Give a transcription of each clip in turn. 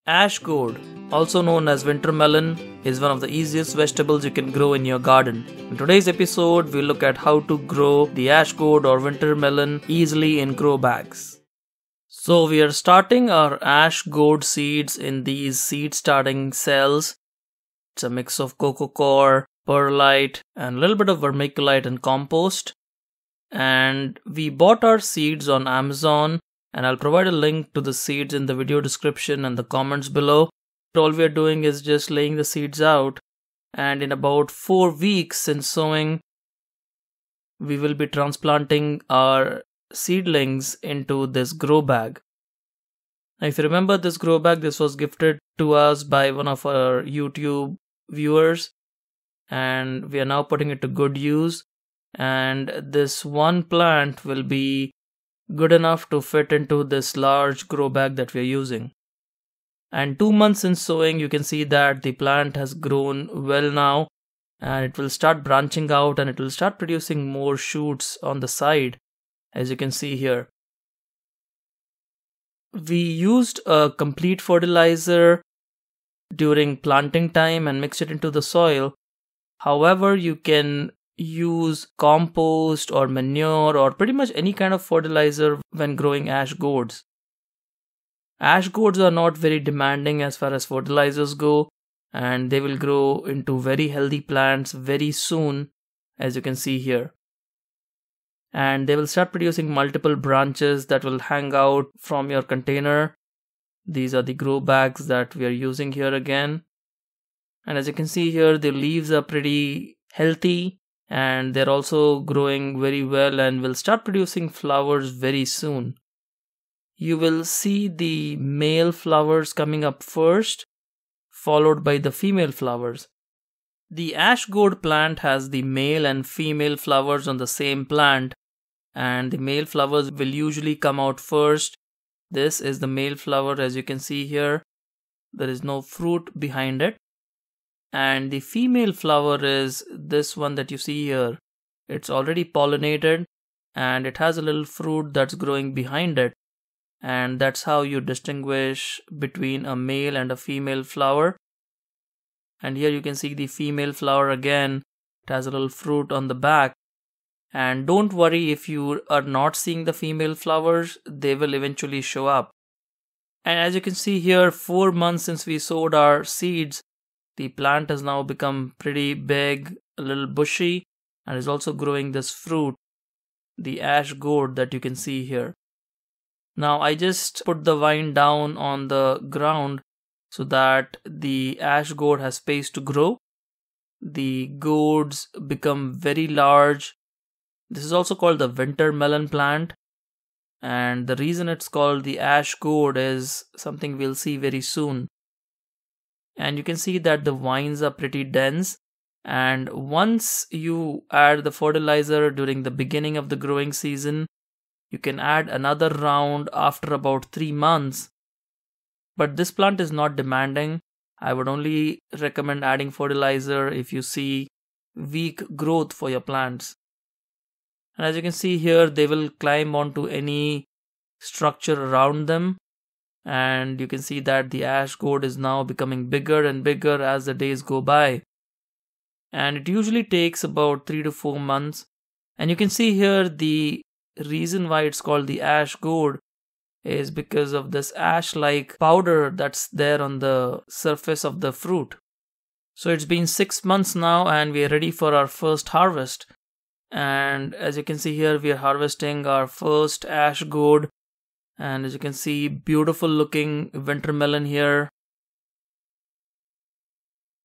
Ash gourd, also known as winter melon, is one of the easiest vegetables you can grow in your garden. In today's episode, we'll look at how to grow the ash gourd or winter melon easily in grow bags. So we are starting our ash gourd seeds in these seed starting cells. It's a mix of coco coir, perlite, and a little bit of vermiculite and compost. And we bought our seeds on Amazon, and I'll provide a link to the seeds in the video description and the comments below. All we are doing is just laying the seeds out, and in about 4 weeks since sowing, we will be transplanting our seedlings into this grow bag. Now, if you remember this grow bag, this was gifted to us by one of our YouTube viewers, and we are now putting it to good use. And this one plant will be good enough to fit into this large grow bag that we are using. And 2 months since sowing, you can see that the plant has grown well now, and it will start branching out and it will start producing more shoots on the side, as you can see here. We used a complete fertilizer during planting time and mixed it into the soil. However, you can use compost or manure or pretty much any kind of fertilizer when growing ash gourds. Ash gourds are not very demanding as far as fertilizers go, and they will grow into very healthy plants very soon, as you can see here. And they will start producing multiple branches that will hang out from your container. These are the grow bags that we are using here again. And as you can see here, the leaves are pretty healthy, and they're also growing very well and will start producing flowers very soon. You will see the male flowers coming up first, followed by the female flowers. The ash gourd plant has the male and female flowers on the same plant, and the male flowers will usually come out first. This is the male flower, as you can see here. There is no fruit behind it. And the female flower is this one that you see here. It's already pollinated and it has a little fruit that's growing behind it. And that's how you distinguish between a male and a female flower. And here you can see the female flower again. It has a little fruit on the back. And don't worry if you are not seeing the female flowers, they will eventually show up. And as you can see here, 4 months since we sowed our seeds, the plant has now become pretty big, a little bushy, and is also growing this fruit, the ash gourd that you can see here. Now I just put the vine down on the ground so that the ash gourd has space to grow. The gourds become very large. This is also called the winter melon plant, and the reason it's called the ash gourd is something we'll see very soon. And you can see that the vines are pretty dense, and once you add the fertilizer during the beginning of the growing season, you can add another round after about 3 months. But this plant is not demanding. I would only recommend adding fertilizer if you see weak growth for your plants. And as you can see here, they will climb onto any structure around them. And you can see that the ash gourd is now becoming bigger and bigger as the days go by. And it usually takes about 3 to 4 months. And you can see here the reason why it's called the ash gourd is because of this ash-like powder that's there on the surface of the fruit. So it's been 6 months now and we are ready for our first harvest. And as you can see here, we are harvesting our first ash gourd. And as you can see, beautiful looking winter melon here.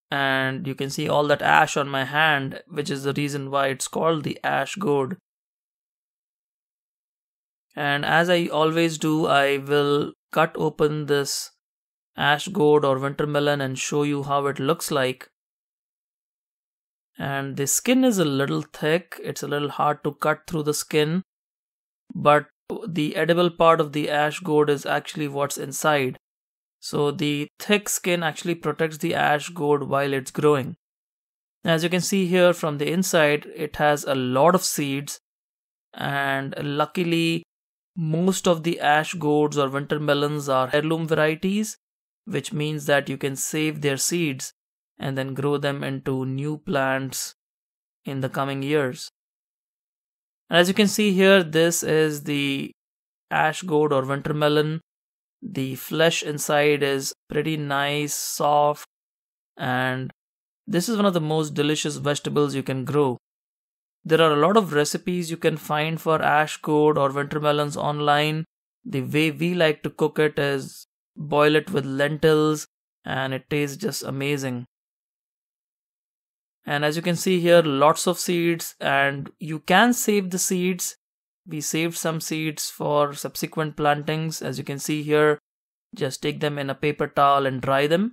And you can see all that ash on my hand, which is the reason why it's called the ash gourd. And as I always do, I will cut open this ash gourd or winter melon and show you how it looks like. And the skin is a little thick. It's a little hard to cut through the skin. But the edible part of the ash gourd is actually what's inside. So the thick skin actually protects the ash gourd while it's growing. As you can see here from the inside, it has a lot of seeds, and luckily most of the ash gourds or winter melons are heirloom varieties, which means that you can save their seeds and then grow them into new plants in the coming years. And as you can see here, this is the ash gourd or winter melon. The flesh inside is pretty nice, soft, and this is one of the most delicious vegetables you can grow. There are a lot of recipes you can find for ash gourd or winter melons online. The way we like to cook it is boil it with lentils, and it tastes just amazing. And as you can see here, lots of seeds, and you can save the seeds. We saved some seeds for subsequent plantings. As you can see here, just take them in a paper towel and dry them.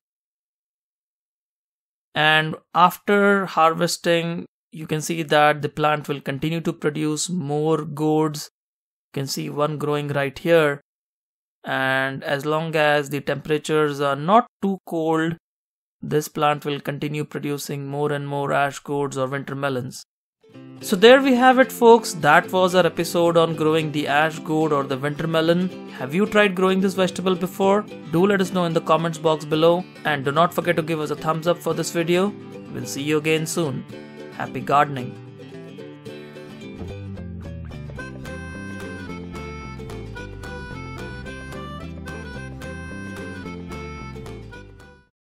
And after harvesting, you can see that the plant will continue to produce more gourds. You can see one growing right here. And as long as the temperatures are not too cold, this plant will continue producing more and more ash gourds or winter melons. So there we have it, folks. That was our episode on growing the ash gourd or the winter melon. Have you tried growing this vegetable before? Do let us know in the comments box below, and do not forget to give us a thumbs up for this video. We'll see you again soon. Happy gardening.